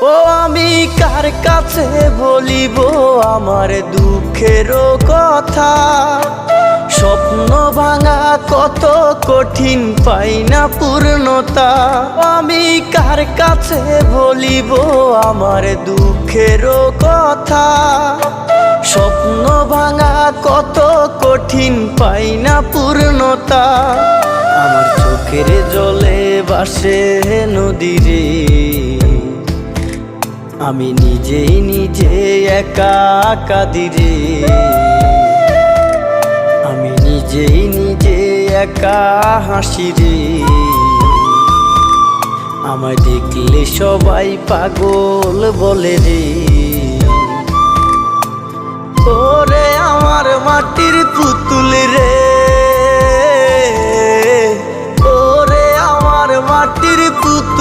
ও আমি কার কাছে বলিব আমার দুঃখের কথা, স্বপ্ন ভাঙা কত কঠিন পাই না পূর্ণতা। আমি কার কাছে বলিব আমার দুঃখের কথা, স্বপ্ন ভাঙা কত কঠিন পাই না পূর্ণতা। আমার চোখের জলে ভাসে নদীরে, আমি নিজেই নিজে একা কাঁদিরে, আমি নিজেই নিজে একা হাসিরে। আমায় দেখলে সবাই পাগল বলে রে। ওরে আমার মাটির পুতুল রে, ওরে আমার মাটির পুতুল